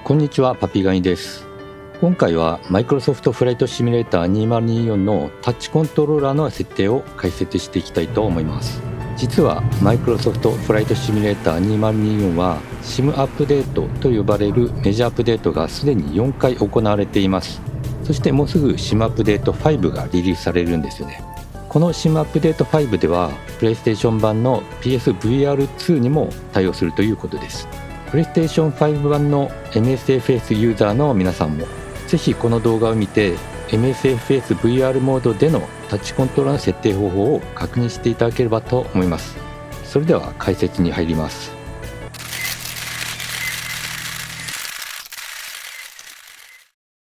こんにちは、パピガニです。今回は Microsoft Flight Simulator 2024のタッチコントローラーの設定を解説していきたいと思います。実は Microsoft Flight Simulator 2024は SIM アップデートと呼ばれるメジャーアップデートがすでに4回行われています。そしてもうすぐ SIM アップデート5がリリースされるんですよね。この SIM アップデート5では PlayStation 版の PSVR2 にも対応するということです。PlayStation 5版の MSFS ユーザーの皆さんもぜひこの動画を見て MSFS VR モードでのタッチコントローラーの設定方法を確認していただければと思います。それでは解説に入ります。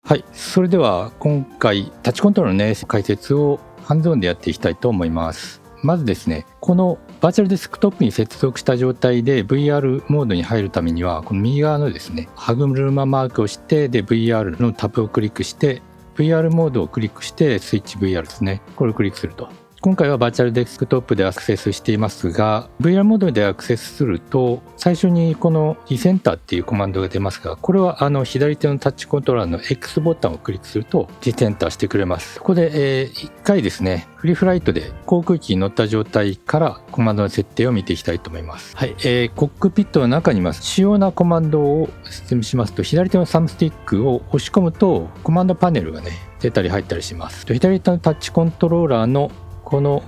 はい、それでは今回タッチコントローラーの、解説をハンズオンでやっていきたいと思います。まずですね、このバーチャルデスクトップに接続した状態で VR モードに入るためには、この右側のですね、歯車マークをして、で VR のタブをクリックして、VR モードをクリックして、スイッチ VR ですね、これをクリックすると。今回はバーチャルデスクトップでアクセスしていますが、VR モードでアクセスすると、最初にこのリセンターっていうコマンドが出ますが、これは左手のタッチコントローラーの X ボタンをクリックするとリセンターしてくれます。ここで、1回ですね、フリーフライトで航空機に乗った状態からコマンドの設定を見ていきたいと思います。はい、コックピットの中にいます。主要なコマンドを説明しますと、左手のサムスティックを押し込むとコマンドパネルがね、出たり入ったりします。左手のタッチコントローラーのこの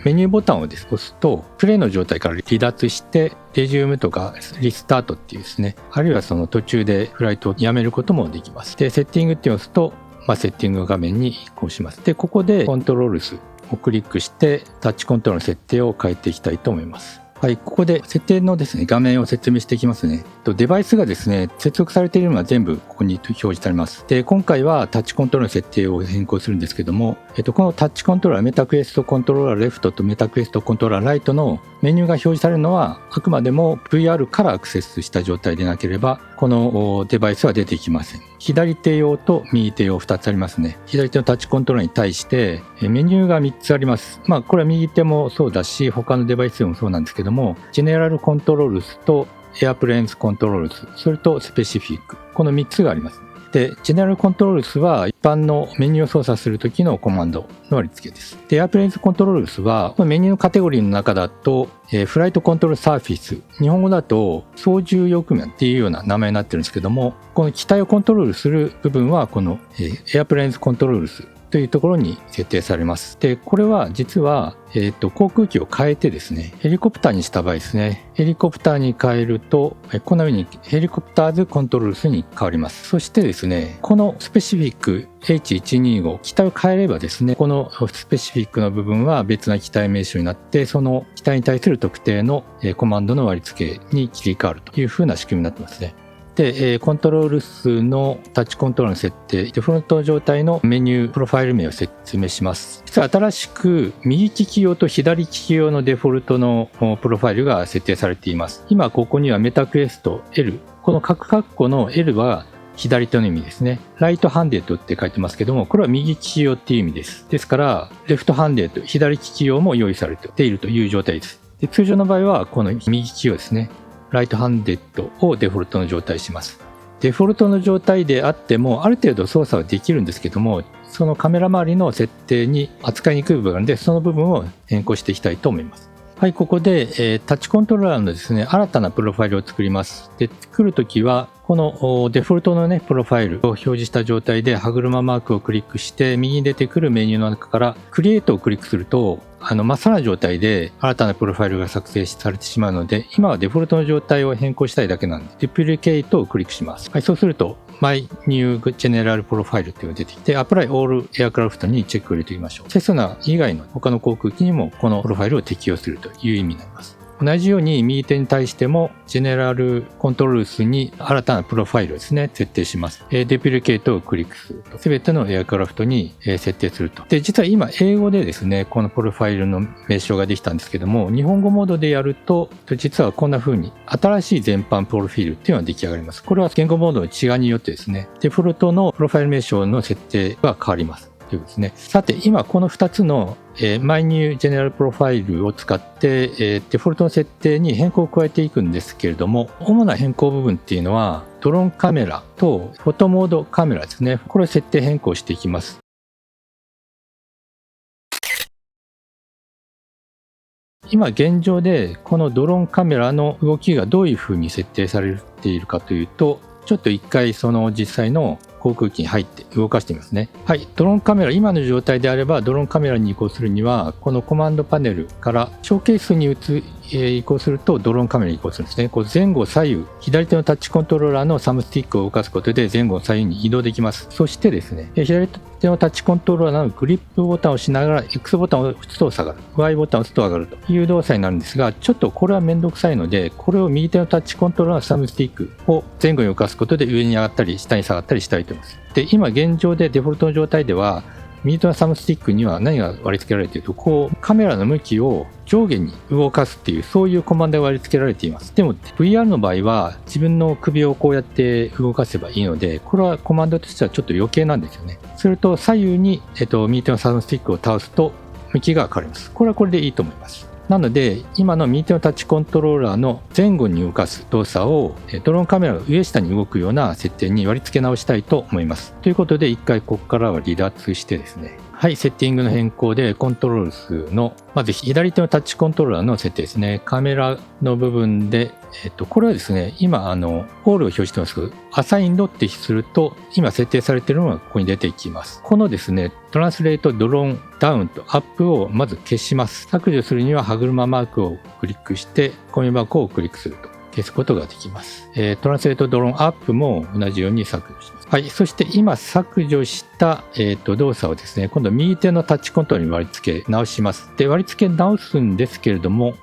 メニューボタンを押すとプレイの状態から離脱してレジュームとかリスタートっていうですね、あるいはその途中でフライトをやめることもできます。でセッティングって押すと、セッティング画面に移行します。でここでコントロールスをクリックしてタッチコントロールの設定を変えていきたいと思います。はい、ここで設定のですね、画面を説明していきますね。デバイスがですね、接続されているのは全部ここに表示されます。で、今回はタッチコントロールの設定を変更するんですけども、このタッチコントローラー、メタクエストコントローラーレフトとメタクエストコントローラーライトのメニューが表示されるのは、あくまでも VR からアクセスした状態でなければ、このデバイスは出てきません。左手用と右手用2つありますね。左手のタッチコントローラーに対してメニューが3つあります。これは右手もそうだし、他のデバイスでもそうなんですけども、ジェネラルコントロールスとエアプレーンズコントロールス、それとスペシフィック、この3つがあります。で、ジェネラルコントロールスは一般のメニューを操作するときのコマンドの割り付けです。で、エアプレーンズコントロールスはメニューのカテゴリーの中だと、フライトコントロールサーフィス、日本語だと操縦翼面っていうような名前になってるんですけども、この機体をコントロールする部分はこのエアプレーンズコントロールスというところに設定されます。で、これは実は、航空機を変えてですね、ヘリコプターにした場合ですね、ヘリコプターに変えると、このようにヘリコプターズコントロールスに変わります。そしてですね、このスペシフィック H125、機体を変えればですね、このスペシフィックの部分は別な機体名称になって、その機体に対する特定のコマンドの割り付けに切り替わるというふうな仕組みになってますね。で、コントロール数のタッチコントロールの設定、デフォルト状態のメニュープロファイル名を説明します。実は新しく右利き用と左利き用のデフォルトのプロファイルが設定されています。今ここにはメタクエスト L、この各括弧の L は左手の意味ですね。ライトハンデッドって書いてますけども、これは右利き用っていう意味です。ですから、レフトハンデッド、左利き用も用意されているという状態です。で、通常の場合はこの右利き用ですね。ライトハンデッドをデフォルトの状態にします。デフォルトの状態であってもある程度操作はできるんですけども、そのカメラ周りの設定に扱いにくい部分があるので、その部分を変更していきたいと思います。はい、ここで、タッチコントローラーのですね、新たなプロファイルを作ります。で、作るときはこのデフォルトのね、プロファイルを表示した状態で歯車マークをクリックして右に出てくるメニューの中からクリエイトをクリックすると、真っさらな状態で新たなプロファイルが作成されてしまうので、今はデフォルトの状態を変更したいだけなんで、デュプリケイトをクリックします。はい、そうすると、My New General Profile というのが出てきて、Apply All Aircraft にチェックを入れてみましょう。セスナ以外の他の航空機にもこのプロファイルを適用するという意味になります。同じように右手に対してもジェネラルコントロールスに新たなプロファイルをですね、設定します。デプリケートをクリックすると。すべてのエアクラフトに設定すると。で、実は今英語でですね、このプロファイルの名称ができたんですけども、日本語モードでやると、実はこんな風に新しい全般プロフィールっていうのが出来上がります。これは言語モードの違いによってですね、デフォルトのプロファイル名称の設定が変わります。ということですね。さて、今この2つのMy New General Profile を使って、デフォルトの設定に変更を加えていくんですけれども、主な変更部分っていうのは、ドローンカメラとフォトモードカメラですね。これを設定変更していきます。今現状でこのドローンカメラの動きがどういう風に設定されているかというと、ちょっと一回その実際の航空機に入って動かしてみますね。はい、ドローンカメラ、今の状態であればドローンカメラに移行するには、このコマンドパネルからショーケースに移行するとドローンカメラに移行するんですね。こう前後左右、左手のタッチコントローラーのサムスティックを動かすことで前後左右に移動できます。そしてですね、左手のタッチコントローラーのグリップボタンを押しながら X ボタンを押すと下がる、Y ボタンを押すと上がるという動作になるんですが、ちょっとこれはめんどくさいので、これを右手のタッチコントローラーのサムスティックを前後に動かすことで上に上がったり下に下がったりしたいと思います。で、今現状でデフォルトの状態では、右手のサムスティックには何が割り付けられていると、こうカメラの向きを上下に動かすっていう、そういうコマンドが割り付けられています。でも VR の場合は自分の首をこうやって動かせばいいので、これはコマンドとしてはちょっと余計なんですよね。すると左右に、右手のサムスティックを倒すと向きが変わります。これはこれでいいと思います。なので今の右手のタッチコントローラーの前後に動かす動作をドローンカメラが上下に動くような設定に割り付け直したいと思います。ということで一回ここからは離脱してですね、はい、セッティングの変更でコントロール数のまず左手のタッチコントローラーの設定ですね。カメラの部分で、これはですね、今オールを表示してますけど、アサインドってすると今設定されているのがここに出てきます。このですね、トランスレートドローンダウンとアップをまず消します。削除するには歯車マークをクリックしてゴミ箱をクリックすると消すことができます。トランスレートドローンアップも同じように削除します。はい、そして今削除した、動作をですね、今度右手のタッチコントロールに割り付け直します。で、割り付け直すんですけれども、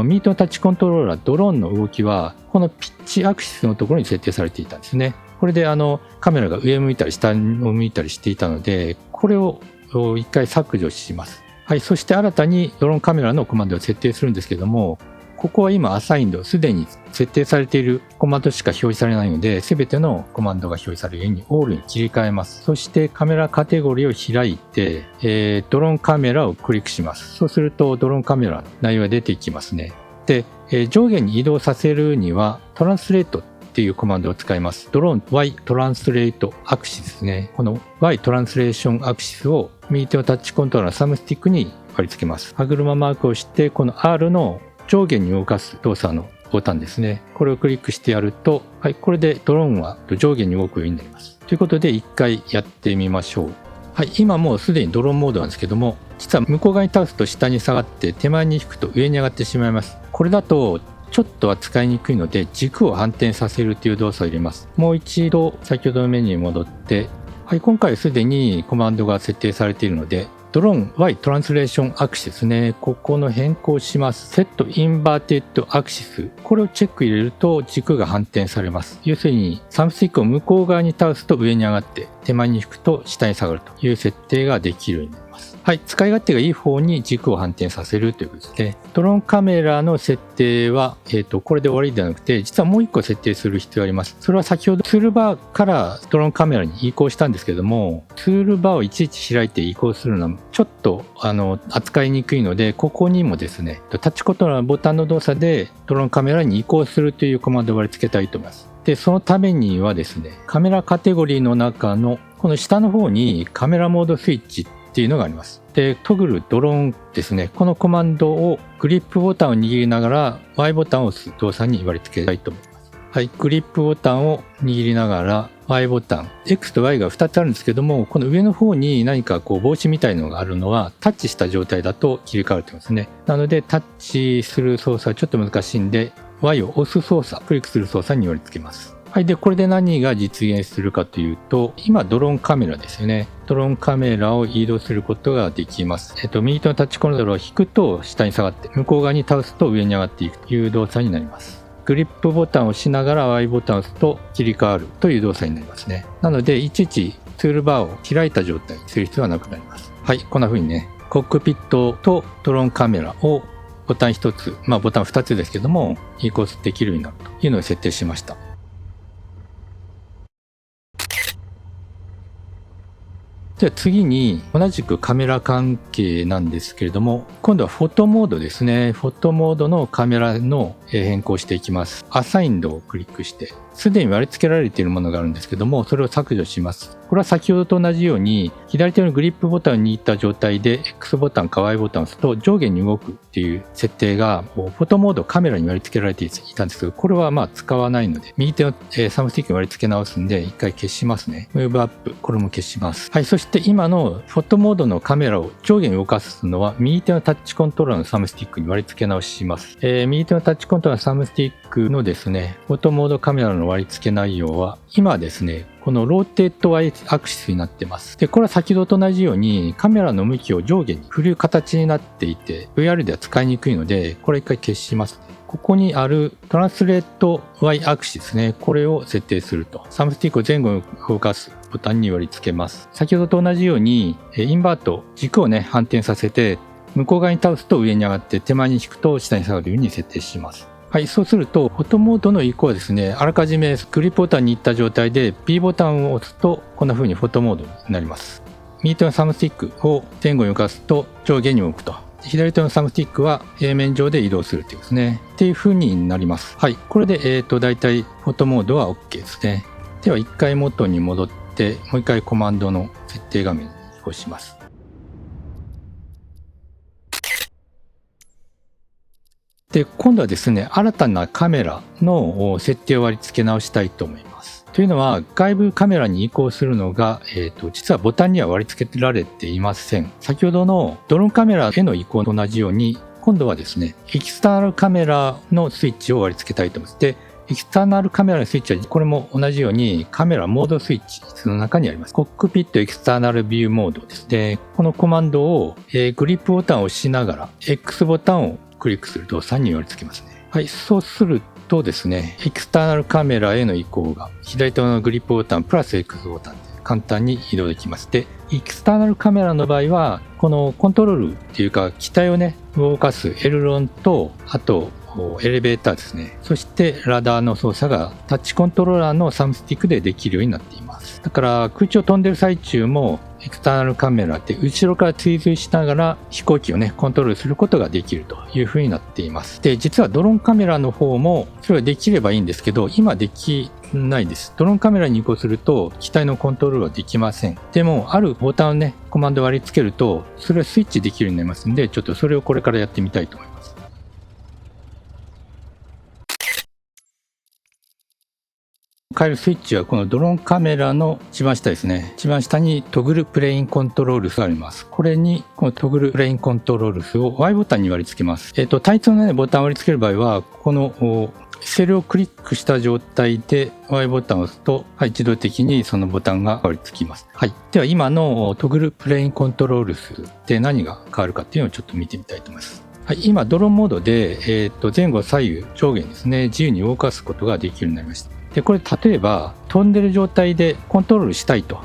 右手のタッチコントローラードローンの動きはこのピッチアクシスのところに設定されていたんですね。これでカメラが上向いたり下を向いたりしていたので、これを一回削除します。はい、そして新たにドローンカメラのコマンドを設定するんですけども、ここは今アサインド、すでに設定されているコマンドしか表示されないので、すべてのコマンドが表示されるようにオールに切り替えます。そしてカメラカテゴリーを開いて、ドローンカメラをクリックします。そうするとドローンカメラの内容が出てきますね。で、上下に移動させるにはトランスレートっていうコマンドを使います。ドローン Y トランスレートアクシスですね。この Y トランスレーションアクシスを右手のタッチコントローラーのサムスティックに割り付けます。歯車マークをして、この R の上下に動かす動作のボタンですね。これをクリックしてやると、はい、これでドローンは上下に動くようになります。ということで一回やってみましょう。はい、今もうすでにドローンモードなんですけども、実は向こう側に倒すと下に下がって、手前に引くと上に上がってしまいます。これだとちょっとは使いにくいので、軸を反転させるという動作を入れます。もう一度先ほどのメニューに戻って、はい、今回すでにコマンドが設定されているので、ドローン Y トランスレーションアクシスですね。ここの変更します。セットインバーテッドアクシス。これをチェック入れると軸が反転されます。要するにサムスティックを向こう側に倒すと上に上がって、手前に引くと下に下がるという設定ができるようになります。はい、使い勝手がいい方に軸を反転させるということですね。ドローンカメラの設定は、これで終わりではなくて、実はもう一個設定する必要があります。それは先ほどツールバーからドローンカメラに移行したんですけども、ツールバーをいちいち開いて移行するのはちょっと扱いにくいので、ここにもですね、タッチコントローラーのボタンの動作でドローンカメラに移行するというコマンドを割り付けたいと思います。で、そのためにはですね、カメラカテゴリーの中のこの下の方にカメラモードスイッチっていうのがあります。で、トグルドローンですね。このコマンドをグリップボタンを握りながら Y ボタンを押す動作に割り付けたいと思います。はい、グリップボタンを握りながら Y ボタン、X と Y が2つあるんですけども、この上の方に何かこう帽子みたいのがあるのはタッチした状態だと切り替わると思いますね。なのでタッチする操作はちょっと難しいんで、Y を押す操作、クリックする操作に割り付けます。はい。で、これで何が実現するかというと、今ドローンカメラですよね。ドローンカメラを移動することができます。右手のタッチコントローラーを引くと下に下がって、向こう側に倒すと上に上がっていくという動作になります。グリップボタンを押しながら Y ボタンを押すと切り替わるという動作になりますね。なので、いちいちツールバーを開いた状態にする必要はなくなります。はい。こんな風にね、コックピットとドローンカメラをボタン1つ、ボタン2つですけども、移行できるようになるというのを設定しました。では次に同じくカメラ関係なんですけれども、今度はフォトモードですね。フォトモードのカメラの変更していきます。アサインドをクリックして、すでに割り付けられているものがあるんですけども、それを削除します。これは先ほどと同じように、左手のグリップボタンを握った状態で X ボタンか Y ボタンを押すと上下に動くっていう設定が、フォトモードカメラに割り付けられていたんですけど、これは使わないので、右手のサムスティックに割り付け直すんで、一回消しますね。ムーブアップ、これも消します。はい、そして今のフォトモードのカメラを上下に動かすのは、右手のタッチコントローラーのサムスティックに割り付け直します。右手のタッチコントローラーのサムスティックのですね、フォトモードカメラの割り付け内容は、今ですね、このローテッド Y アクシスになってます。で、これは先ほどと同じようにカメラの向きを上下に振る形になっていて、VR では使いにくいので、これ一回消しますね。ここにあるトランスレート Y アクシスね、これを設定すると。サムスティックを前後に動かすボタンに割り付けます。先ほどと同じように、インバート、軸をね、反転させて、向こう側に倒すと上に上がって、手前に引くと下に下がるように設定します。はい、そうすると、フォトモードの移行はですね、あらかじめグリップボタンに行った状態で B ボタンを押すと、こんな風にフォトモードになります。右手のサムスティックを前後に動かすと上下に動くと。左手のサムスティックは平面上で移動するというですね。っていう風になります。はい、これで、大体フォトモードは OK ですね。では、一回元に戻って、もう一回コマンドの設定画面に移行します。で、今度はですね、新たなカメラの設定を割り付け直したいと思います。というのは、外部カメラに移行するのが、実はボタンには割り付けられていません。先ほどのドローンカメラへの移行と同じように、今度はですね、エキスターナルカメラのスイッチを割り付けたいと思います。で、エキスターナルカメラのスイッチは、これも同じようにカメラモードスイッチの中にあります。コックピットエキスターナルビューモードですね。このコマンドを、グリップボタンを押しながら、X ボタンをクリックすると3に割り付けますね。はい、そうするとですね、エキスターナルカメラへの移行が左手のグリップボタンプラス X ボタンで簡単に移動できます。で、エキスターナルカメラの場合は、このコントロールっていうか機体をね、動かすエルロンと、あとエレベーターですね。そしてラダーの操作がタッチコントローラーのサムスティックでできるようになっています。だから空中を飛んでる最中もエクスターナルカメラって後ろから追随しながら飛行機をねコントロールすることができるという風になっています。で、実はドローンカメラの方もそれができればいいんですけど、今できないです。ドローンカメラに移行すると機体のコントロールはできません。でもあるボタンをねコマンドを割り付けるとそれをスイッチできるようになりますので、ちょっとそれをこれからやってみたいと思います。変えるスイッチはこのドローンカメラの一番下ですね。一番下にトグルプレインコントロールスがあります。これにこのトグルプレインコントロールスを Y ボタンに割り付けます。単一のねボタンを割り付ける場合はこのセルをクリックした状態で Y ボタンを押すと、はい、自動的にそのボタンが割り付きます。はい。では今のトグルプレインコントロールスで何が変わるかっていうのをちょっと見てみたいと思います。はい、今ドローンモードで、前後左右上下にですね自由に動かすことができるようになりました。で、これ例えば飛んでる状態でコントロールしたいと、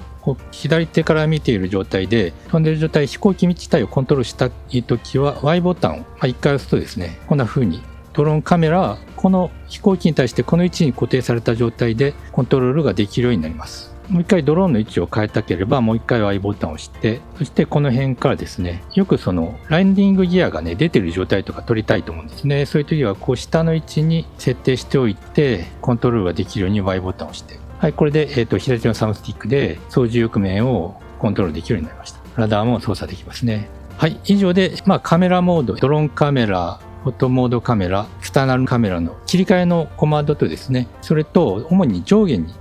左手から見ている状態で飛んでる状態、飛行機自体をコントロールしたいときは Y ボタンを1回押すとですね、こんな風にドローンカメラはこの飛行機に対してこの位置に固定された状態でコントロールができるようになります。もう一回ドローンの位置を変えたければもう一回 Y ボタンを押して、そしてこの辺からですね、よくそのランディングギアがね出てる状態とか撮りたいと思うんですね。そういう時はこう下の位置に設定しておいてコントロールができるように Y ボタンを押して、はい、これで、左手のサムスティックで操縦翼面をコントロールできるようになりました。ラダーも操作できますね。はい、以上で、カメラモード、ドローンカメラ、フォトモードカメラ、エクスターナルカメラの切り替えのコマンドとですね、それと主に上下に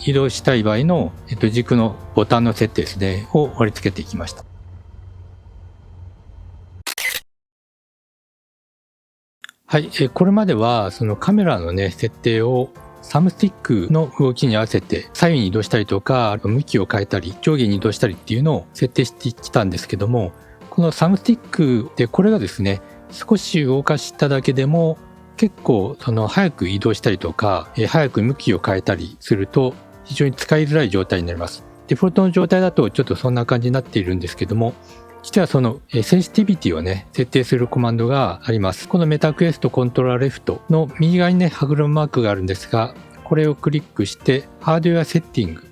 移動したい場合の、軸のボタンの設定ですね、を割り付けていきました。はい、これまではそのカメラのね、設定をサムスティックの動きに合わせて左右に移動したりとか、向きを変えたり、上下に移動したりっていうのを設定してきたんですけども、このサムスティックでこれがですね、少し動かしただけでも結構早く移動したりとか、早く向きを変えたりすると非常に使いづらい状態になります。デフォルトの状態だとちょっとそんな感じになっているんですけども、実はそのセンシティビティをね設定するコマンドがあります。このメタクエストコントローラーレフトの右側にね歯車マークがあるんですが、これをクリックしてハードウェアセッティング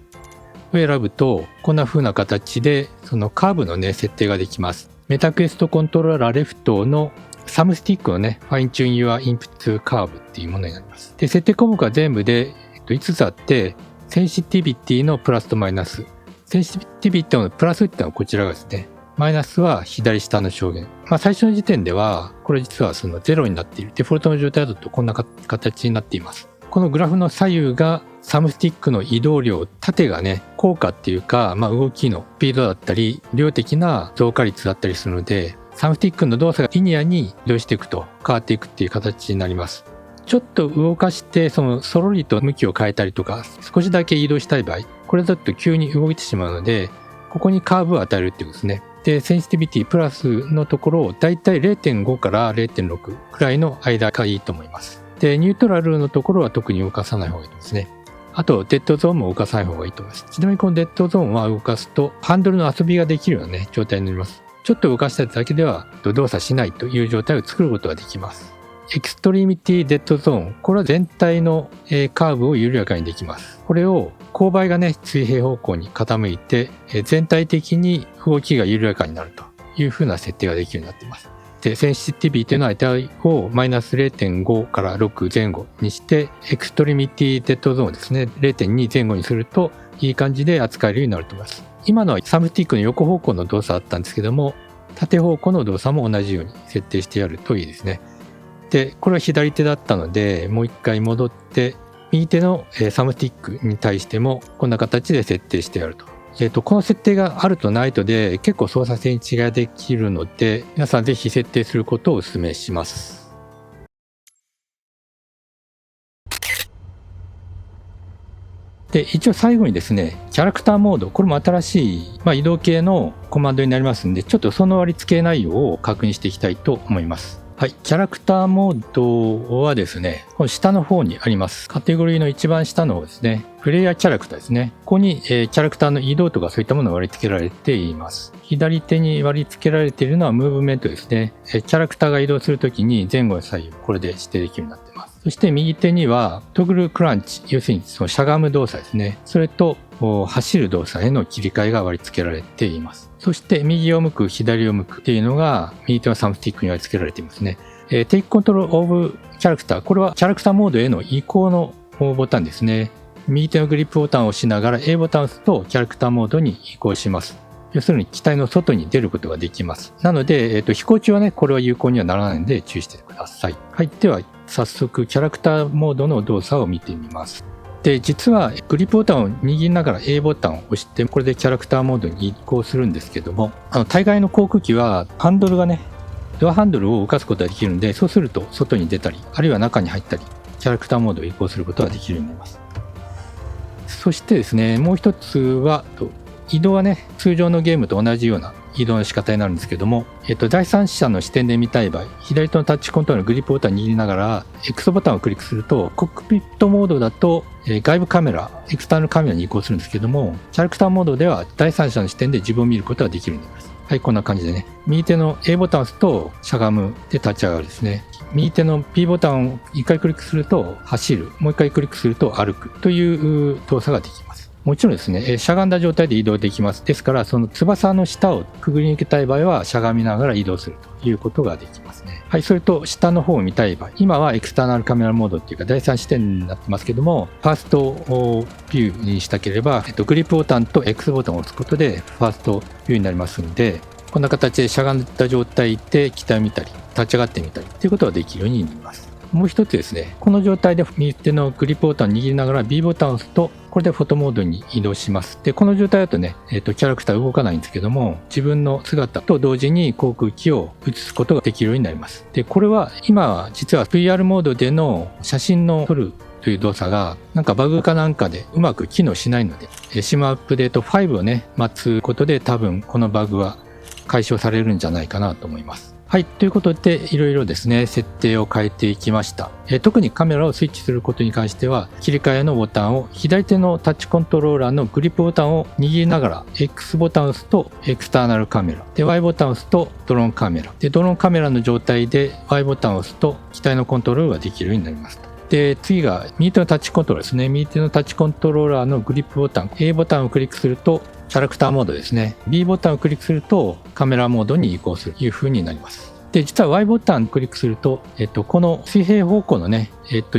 選ぶと、こんな風な形でそのカーブのね、設定ができます。メタクエストコントローラーレフトのサムスティックのね、Fine Tune Your Input Curve っていうものになります。で、設定項目は全部で5つあって、センシティビティのプラスとマイナス。センシティビティのプラスっていうのはこちらがですね、マイナスは左下の証言。最初の時点では、これ実はその0になっている。デフォルトの状態だとこんな形になっています。このグラフの左右がサムスティックの移動量、縦がね、効果っていうか、動きのスピードだったり、量的な増加率だったりするので、サムスティックの動作がリニアに移動していくと変わっていくっていう形になります。ちょっと動かして、そろりと向きを変えたりとか、少しだけ移動したい場合、これだと急に動いてしまうので、ここにカーブを与えるっていうことですね。で、センシティビティプラスのところをだいたい 0.5 から 0.6 くらいの間がいいと思います。で、ニュートラルのところは特に動かさない方がいいですね。あと、デッドゾーンも動かさない方がいいと思います。ちなみにこのデッドゾーンは動かすと、ハンドルの遊びができるようなね、状態になります。ちょっと動かしただけでは動作しないという状態を作ることができます。エクストリミティデッドゾーン。これは全体のカーブを緩やかにできます。これを勾配がね、水平方向に傾いて、全体的に動きが緩やかになるというふうな設定ができるようになっています。で、センシティビティの値をマイナス 0.5 から6前後にして、エクストリミティデッドゾーンですね、0.2 前後にするといい感じで扱えるようになると思います。今のはサムスティックの横方向の動作だったんですけども、縦方向の動作も同じように設定してやるといいですね。で、これは左手だったので、もう一回戻って、右手のサムスティックに対してもこんな形で設定してやると。この設定があるとないとで結構操作性に違いができるので、皆さんぜひ設定することをお勧めします。で、一応最後にですね、キャラクターモード、これも新しい、移動系のコマンドになりますんで、ちょっとその割り付け内容を確認していきたいと思います。はい、キャラクターモードはですね、この下の方にあります。カテゴリーの一番下の方ですね、プレイヤーキャラクターですね。ここに、キャラクターの移動とかそういったものが割り付けられています。左手に割り付けられているのはムーブメントですね。キャラクターが移動するときに前後左右、これで指定できるようになっています。そして右手にはトグルクランチ、要するにそのしゃがむ動作ですね。それと走る動作への切り替えが割り付けられています。そして右を向く、左を向くっていうのが右手のサムスティックに割り付けられていますね。Take Control of Character。これはキャラクターモードへの移行のボタンですね。右手のグリップボタンを押しながら A ボタンを押すとキャラクターモードに移行します。要するに機体の外に出ることができます。なので、飛行中はね、これは有効にはならないので注意してください。はい。では、早速キャラクターモードの動作を見てみます。で、実はグリップボタンを握りながら A ボタンを押して、これでキャラクターモードに移行するんですけども、大概の航空機はハンドルがね、ドアハンドルを動かすことができるので、そうすると外に出たり、あるいは中に入ったり、キャラクターモードを移行することができるようになります。そしてですね、もう一つは、移動はね、通常のゲームと同じような移動の仕方になるんですけども、第三者の視点で見たい場合、左手のタッチコントロールのグリップボタンを握りながら、X ボタンをクリックすると、コックピットモードだと、外部カメラ、エクスターナルカメラに移行するんですけども、キャラクターモードでは第三者の視点で自分を見ることができるようになります。はい、こんな感じでね。右手の A ボタンを押すと、しゃがむで立ち上がるですね。右手の B ボタンを1回クリックすると、走る。もう1回クリックすると、歩く。という動作ができます。もちろんですね、しゃがんだ状態で移動できます。ですから、その翼の下をくぐり抜けたい場合は、しゃがみながら移動するということができますね。はい、それと、下の方を見たい場合、今はエクスターナルカメラモードっていうか、第三視点になってますけども、ファーストビューにしたければ、グリップボタンと X ボタンを押すことで、ファーストビューになりますんで、こんな形でしゃがんだ状態で機体を見たり、立ち上がってみたりということができるようになります。もう一つですね、この状態で右手のグリップボタンを握りながら B ボタンを押すと、これでフォトモードに移動します。で、この状態だとね、キャラクター動かないんですけども、自分の姿と同時に航空機を映すことができるようになります。で、これは今は実は VR モードでの写真の撮るという動作がなんかバグかなんかでうまく機能しないので、SIM アップデート5をね、待つことで多分このバグは解消されるんじゃないかなと思います。はい。ということで、いろいろですね、設定を変えていきました。特にカメラをスイッチすることに関しては、切り替えのボタンを左手のタッチコントローラーのグリップボタンを握りながら、X ボタンを押すとエクスターナルカメラ。で、Y ボタンを押すとドローンカメラ。で、ドローンカメラの状態で Y ボタンを押すと機体のコントロールができるようになります。で、次が右手のタッチコントローラーですね。右手のタッチコントローラーのグリップボタン、A ボタンをクリックするとキャラクターモードですね。B ボタンをクリックするとカメラモードに移行するという風になります。で、実は Y ボタンをクリックすると、この水平方向のね、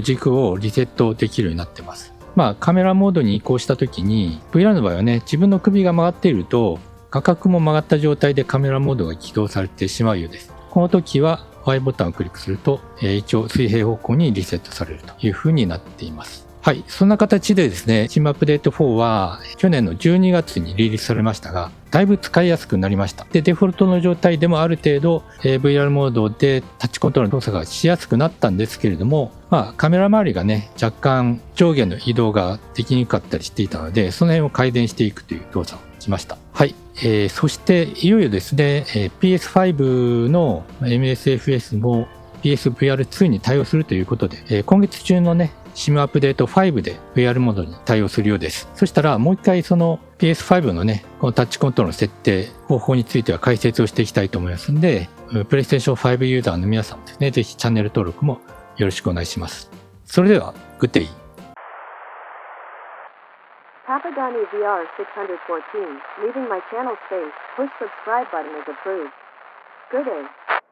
軸をリセットできるようになってます。カメラモードに移行した時に VR の場合はね、自分の首が曲がっていると画角も曲がった状態でカメラモードが起動されてしまうようです。この時は Y ボタンをクリックすると、一応水平方向にリセットされるという風になっています。はい。そんな形でですね、チームアップデート4は去年の12月にリリースされましたが、だいぶ使いやすくなりました。で、デフォルトの状態でもある程度、VR モードでタッチコントロールの動作がしやすくなったんですけれども、カメラ周りがね、若干上下の移動ができにくかったりしていたので、その辺を改善していくという動作をしました。はい。そしていよいよですね、PS5 の MSFS も PSVR2 に対応するということで、今月中のね、SIM アップデート5で VR モードに対応するようです。そしたらもう一回その PS5 のね、このタッチコントロールの設定方法については解説をしていきたいと思いますので、PlayStation 5ユーザーの皆さんもですね、ぜひチャンネル登録もよろしくお願いします。それでは、Good day! Papadani VR 614, leaving my channel space, push subscribe button is approved. Good day.